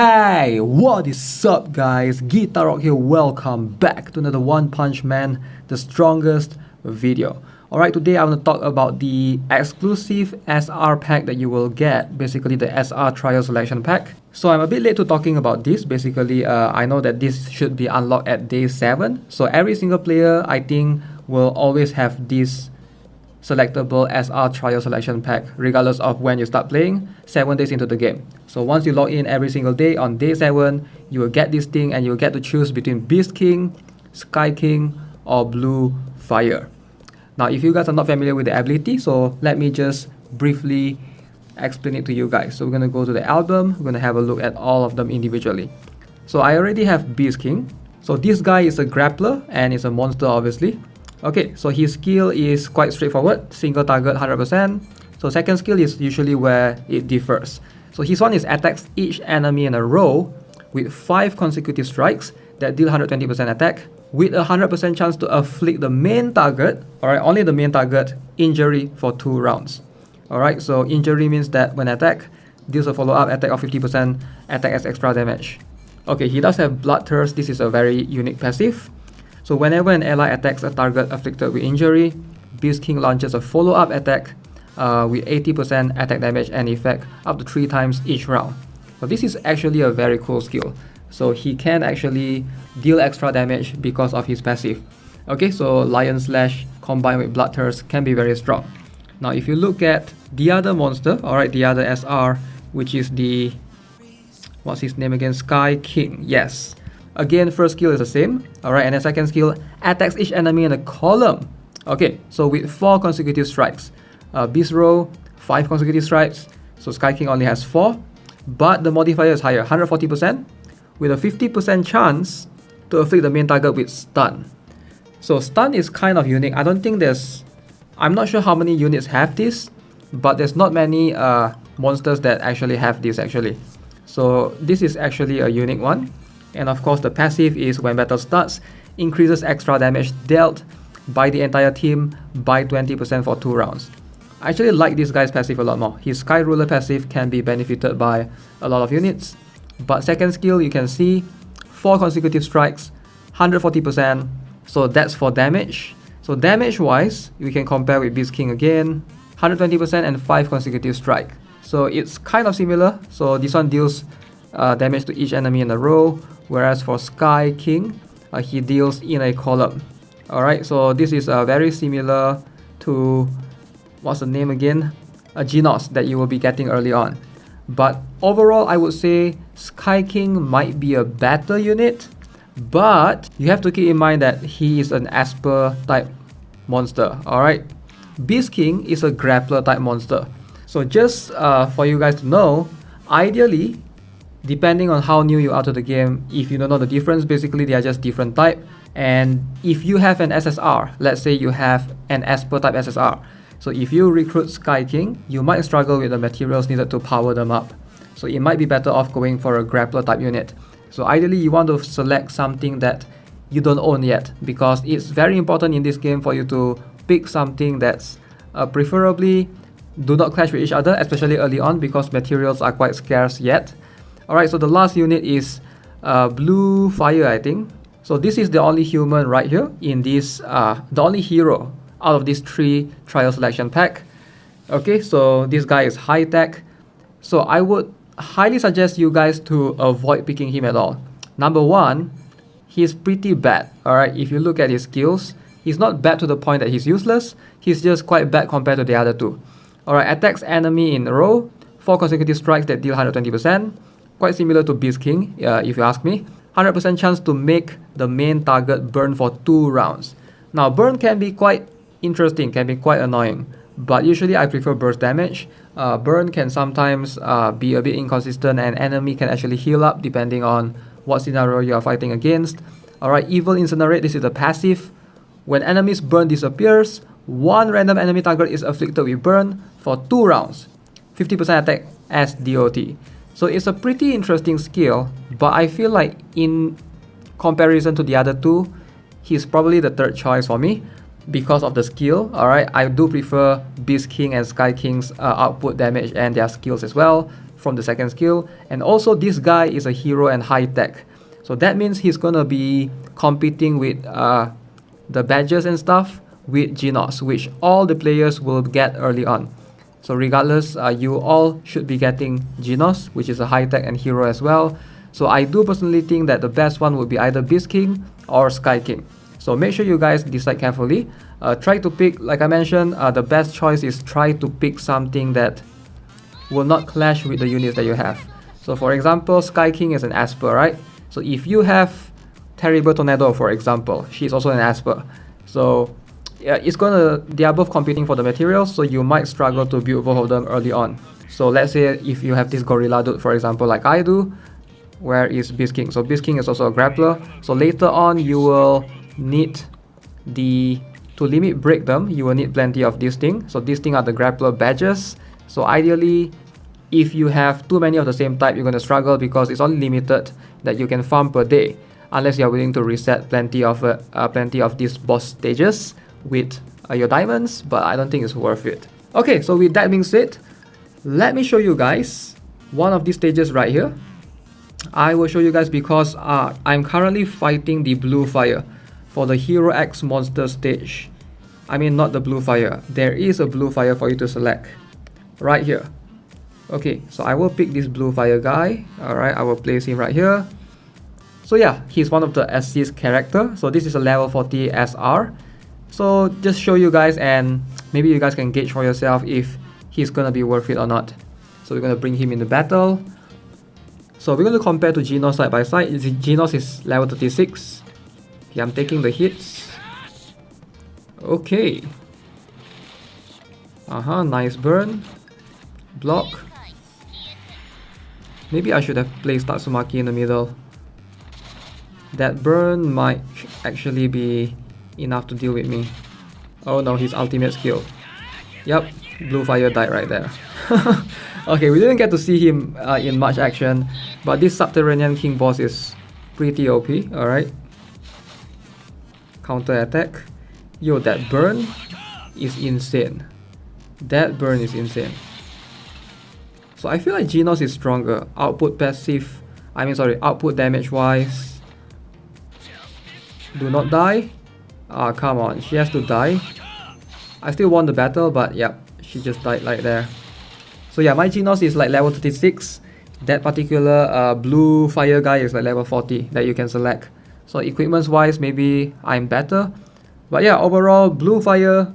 Hey, what is up guys? Guitar here, welcome back to another One Punch Man, the strongest video. Alright, today I want to talk about the exclusive SR pack that you will get, basically the SR Trial Selection pack. So I'm a bit late to talking about this, basically I know that this should be unlocked at day 7. So every single player I think will always have this selectable SR Trial Selection pack regardless of when you start playing 7 days into the game. So once you log in every single day on day 7, you will get this thing and you'll get to choose between Beast King, Sky King or Blue Fire. Now if you guys are not familiar with the ability, so let me just briefly explain it to you guys. So we're going to go to the album, we're going to have a look at all of them individually. So I already have Beast King. So this guy is a grappler and it's a monster obviously. Okay, so his skill is quite straightforward, single target 100%. So second skill is usually where it differs. So his one is attacks each enemy in a row with 5 consecutive strikes that deal 120% attack with a 100% chance to afflict the main target, alright, only the main target, injury for 2 rounds. Alright, so injury means that when attack, deals a follow-up attack of 50%, attack as extra damage. Okay, he does have Bloodthirst, this is a very unique passive. So whenever an ally attacks a target afflicted with injury, Beast King launches a follow-up attack with 80% attack damage and effect up to 3 times each round. So this is actually a very cool skill. So he can actually deal extra damage because of his passive. Okay, so Lion Slash combined with Bloodthirst can be very strong. Now if you look at the other monster, alright, the other SR, which is the, what's his name again, Sky King, yes. Again, first skill is the same, alright, and the second skill attacks each enemy in a column. Okay, so with 4 consecutive strikes. Beast Row, 5 consecutive strikes, so Sky King only has 4, but the modifier is higher, 140%, with a 50% chance to afflict the main target with stun. So stun is kind of unique. I don't think I'm not sure how many units have this, but there's not many monsters that actually have this actually. So this is actually a unique one. And of course the passive is when battle starts, increases extra damage dealt by the entire team by 20% for 2 rounds. I actually like this guy's passive a lot more. His Sky Ruler passive can be benefited by a lot of units. But second skill you can see 4 consecutive strikes, 140%. So that's for damage. So damage wise, we can compare with Beast King again, 120% and 5 consecutive strike. So it's kind of similar. So this one deals damage to each enemy in a row, whereas for Sky King, he deals in a column. Alright, so this is very similar to, what's the name again? Genos that you will be getting early on. But overall, I would say Sky King might be a better unit, but you have to keep in mind that he is an Esper type monster, alright? Beast King is a grappler type monster. So just for you guys to know, ideally, depending on how new you are to the game, if you don't know the difference, basically they are just different type. And if you have an SSR, let's say you have an Esper type SSR, so if you recruit Sky King, you might struggle with the materials needed to power them up. So it might be better off going for a grappler type unit. So ideally you want to select something that you don't own yet, because it's very important in this game for you to pick something that's preferably do not clash with each other, especially early on, because materials are quite scarce yet. Alright, so the last unit is Blue Fire, I think. So this is the only human right here in this, the only hero out of these 3 trial selection pack. Okay, so this guy is high tech. So I would highly suggest you guys to avoid picking him at all. Number 1, he's pretty bad. Alright, if you look at his skills, he's not bad to the point that he's useless. He's just quite bad compared to the other 2. Alright, attacks enemy in a row, 4 consecutive strikes that deal 120%. Quite similar to Beast King, if you ask me. 100% chance to make the main target burn for 2 rounds. Now burn can be quite interesting, can be quite annoying, but usually I prefer burst damage. Burn can sometimes be a bit inconsistent and enemy can actually heal up depending on what scenario you are fighting against. Alright, Evil Incinerate, this is the passive. When enemy's burn disappears, 1 random enemy target is afflicted with burn for 2 rounds. 50% attack as DOT. So it's a pretty interesting skill, but I feel like in comparison to the other 2, he's probably the 3rd choice for me because of the skill. Alright, I do prefer Beast King and Sky King's output damage and their skills as well. from the second skill. And also this guy is a hero and high tech. So that means he's gonna be competing with the badges and stuff with Genos, which all the players will get early on. So regardless, you all should be getting Genos, which is a high tech and hero as well. So I do personally think that the best one would be either Beast King or Sky King. So make sure you guys decide carefully. Try to pick, like I mentioned, the best choice is try to pick something that will not clash with the units that you have. So for example, Sky King is an Asper, right? So if you have Terrible Tornado, for example, she's also an Asper. So yeah, they are both competing for the materials, so you might struggle to build both of them early on. So let's say if you have this Gorilla dude, for example, like I do, where is Beast King? So Beast King is also a grappler. So later on, you will need to limit break them, you will need plenty of these things. So these things are the grappler badges. So ideally, if you have too many of the same type, you're going to struggle because it's only limited that you can farm per day, unless you're willing to reset plenty of these boss stages with your diamonds, but I don't think it's worth it. Okay, so with that being said, let me show you guys one of these stages right here. I will show you guys because I'm currently fighting the Blue Fire for the Hero X Monster stage. I mean, not the Blue Fire. There is a Blue Fire for you to select right here. Okay, so I will pick this Blue Fire guy. Alright, I will place him right here. So yeah, he's one of the assist character. So this is a level 40 SR. So just show you guys, and maybe you guys can gauge for yourself if he's gonna be worth it or not. So we're gonna bring him into battle. So we're going to compare to Genos side by side. Genos is level 36. Okay, I'm taking the hits. Okay. Nice burn. Block. Maybe I should have placed Tatsumaki in the middle. That burn might actually be enough to deal with me. Oh no, his ultimate skill. Yep, Blue Fire died right there. Okay, we didn't get to see him in much action, but this Subterranean King boss is pretty OP, alright. Counter attack. Yo, that burn is insane. That burn is insane. So I feel like Genos is stronger. Output damage wise. Do not die. Come on, she has to die. I still won the battle, but yeah, she just died like there. So yeah, my Genos is like level 36. That particular Blue Fire guy is like level 40 that you can select. So equipments wise, maybe I'm better. But yeah, overall, Blue Fire,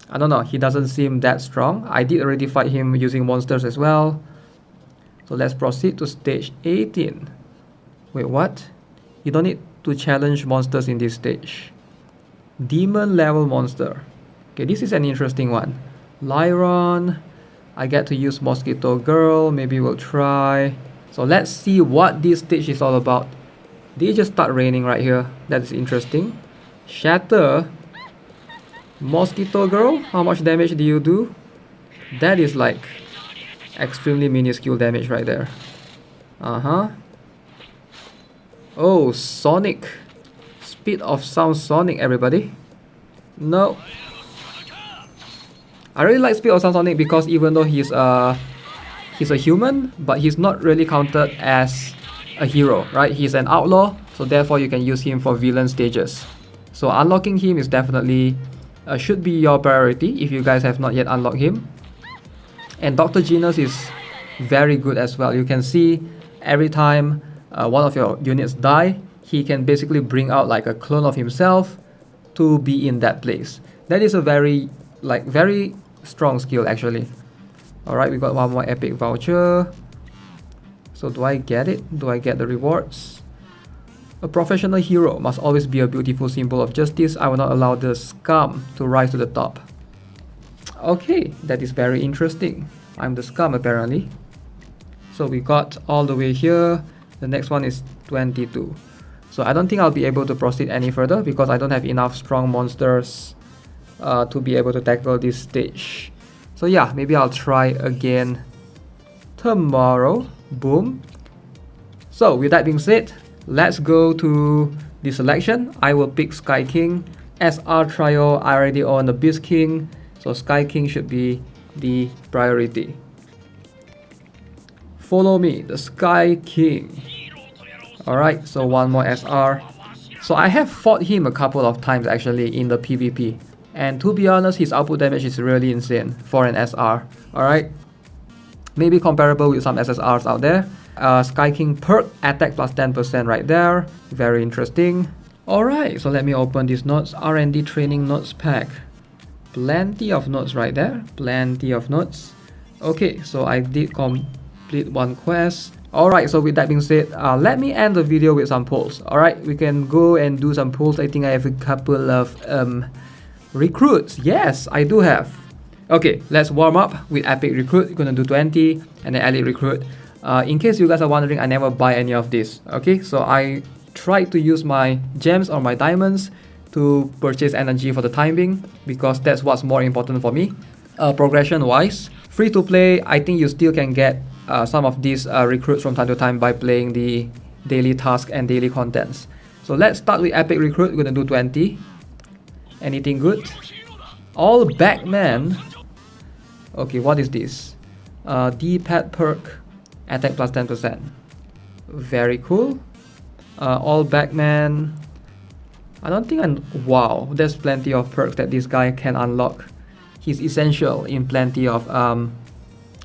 I don't know, he doesn't seem that strong. I did already fight him using monsters as well. So let's proceed to stage 18. Wait, what? You don't need to challenge monsters in this stage. Demon level monster. Okay, this is an interesting one. Lyron. I get to use Mosquito Girl. Maybe we'll try. So let's see what this stage is all about. Did it just start raining right here? That is interesting. Shatter. Mosquito Girl. How much damage do you do? That is like extremely minuscule damage right there. Oh, Sonic. Speed of sound Sonic, everybody. No. I really like Speed of Sound Sonic because even though he's a human, but he's not really counted as a hero, right? He's an outlaw, so therefore you can use him for villain stages. So unlocking him is definitely should be your priority if you guys have not yet unlocked him. And Dr. Genos is very good as well. You can see every time one of your units die, he can basically bring out like a clone of himself to be in that place. That is a very strong skill actually. Alright, we got one more epic voucher. So do I get it? Do I get the rewards? A professional hero must always be a beautiful symbol of justice. I will not allow the scum to rise to the top. Okay, that is very interesting. I'm the scum apparently. So we got all the way here. The next one is 22. So I don't think I'll be able to proceed any further because I don't have enough strong monsters to be able to tackle this stage. So yeah, maybe I'll try again tomorrow. Boom. So with that being said, let's go to the selection. I will pick Sky King. SR Trio, I already own the Beast King, so Sky King should be the priority. Follow me, the Sky King. Alright, so one more SR. So I have fought him a couple of times actually in the PvP. And to be honest, his output damage is really insane for an SR. Alright. Maybe comparable with some SSRs out there. Sky King perk, attack plus 10% right there. Very interesting. Alright, so let me open these notes. R&D training notes pack. Plenty of notes right there. Plenty of notes. Okay, so I did complete one quest. Alright, so with that being said, let me end the video with some polls. Alright, we can go and do some polls. I think I have a couple of recruits. Yes, I do have. Okay, let's warm up with Epic Recruit. We're gonna do 20 and then Elite Recruit. In case you guys are wondering, I never buy any of this. Okay, so I try to use my gems or my diamonds to purchase energy for the time being because that's what's more important for me. Progression wise, free to play, I think you still can get some of these recruits from time to time by playing the daily task and daily contents. So let's start with Epic Recruit. We're gonna do 20. Anything good? All back, man. Okay, what is this? D-pad perk, attack plus 10%. Very cool. All back, man. I don't think wow, there's plenty of perks that this guy can unlock. He's essential in plenty of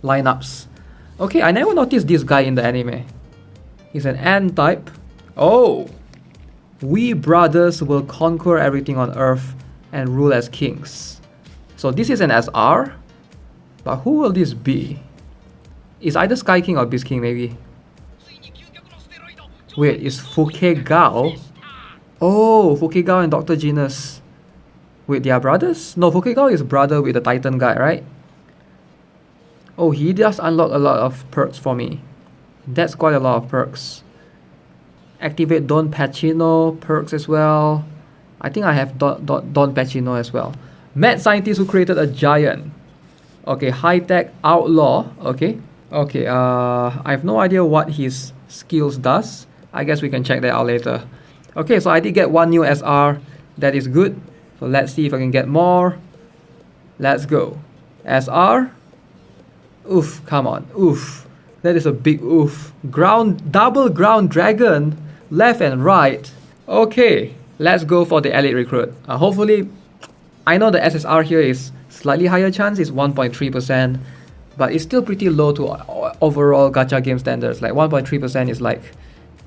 lineups. Okay, I never noticed this guy in the anime. He's an Ant type. Oh! We brothers will conquer everything on Earth and rule as kings. So this is an SR. But who will this be? It's either Sky King or Beast King maybe. Wait, is Fukegao? Oh, Fukegao and Dr. Genus. Wait, they are brothers? No, Fukegao is brother with the Titan guy, right? Oh, he does unlock a lot of perks for me. That's quite a lot of perks. Activate Don Pacino perks as well. I think I have Don Pacino as well. Mad scientist who created a giant. Okay, high-tech outlaw. Okay. Okay, I have no idea what his skills does. I guess we can check that out later. Okay, so I did get one new SR. That is good. So let's see if I can get more. Let's go. SR. Oof, come on. Oof. That is a big oof. Double ground dragon. Left and right. Okay, let's go for the Elite Recruit. Hopefully, I know the SSR here is slightly higher chance, it's 1.3%. But it's still pretty low to overall gacha game standards. Like 1.3% is like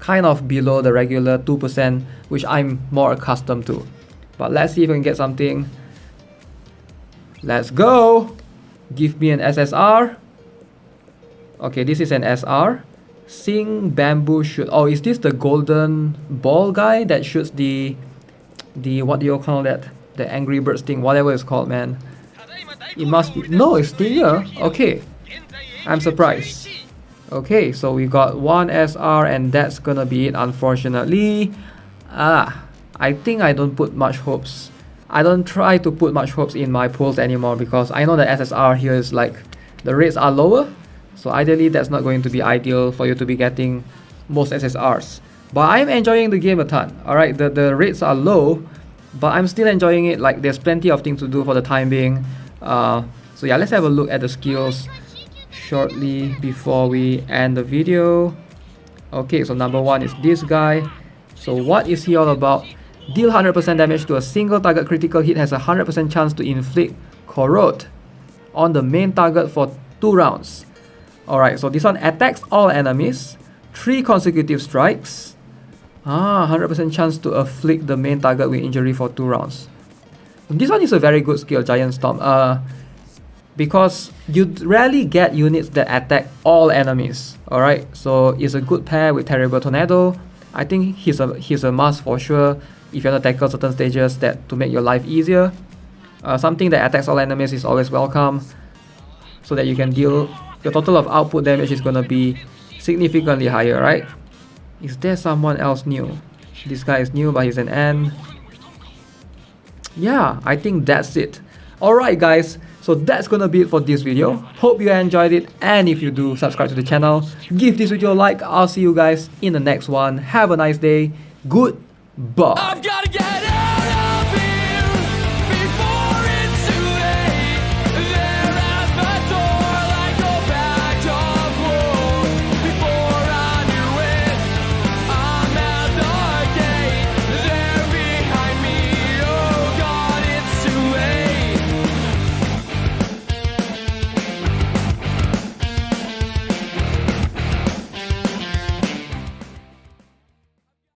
kind of below the regular 2%, which I'm more accustomed to. But let's see if we can get something. Let's go. Give me an SSR. Okay, this is an SR. Sing bamboo shoot. Oh, is this the golden ball guy that shoots the what do you call that? The Angry Birds thing, whatever it's called, man. It must be. No, it's still here. Okay. I'm surprised. Okay, so we got one SR and that's gonna be it, unfortunately. I think I don't put much hopes. I don't try to put much hopes in my pulls anymore because I know the SSR here is like the rates are lower. So ideally that's not going to be ideal for you to be getting most SSRs. But I'm enjoying the game a ton. Alright, the rates are low, but I'm still enjoying it. Like there's plenty of things to do for the time being. So yeah, let's have a look at the skills shortly before we end the video. Okay, so number one is this guy. So what is he all about? Deal 100% damage to a single target. Critical hit has a 100% chance to inflict corrode on the main target for 2 rounds. Alright, so this one attacks all enemies. 3 consecutive strikes. 100% chance to afflict the main target with injury for 2 rounds. This one is a very good skill, Giant Storm. Because you rarely get units that attack all enemies. Alright, so it's a good pair with Terrible Tornado. I think he's a must for sure if you want to tackle certain stages that to make your life easier. Something that attacks all enemies is always welcome, so that you can deal. Your total of output damage is gonna be significantly higher, right? Is there someone else new? This guy is new, but he's an N. Yeah, I think that's it. Alright guys, so that's gonna be it for this video. Hope you enjoyed it, and if you do, subscribe to the channel. Give this video a like. I'll see you guys in the next one. Have a nice day. Goodbye.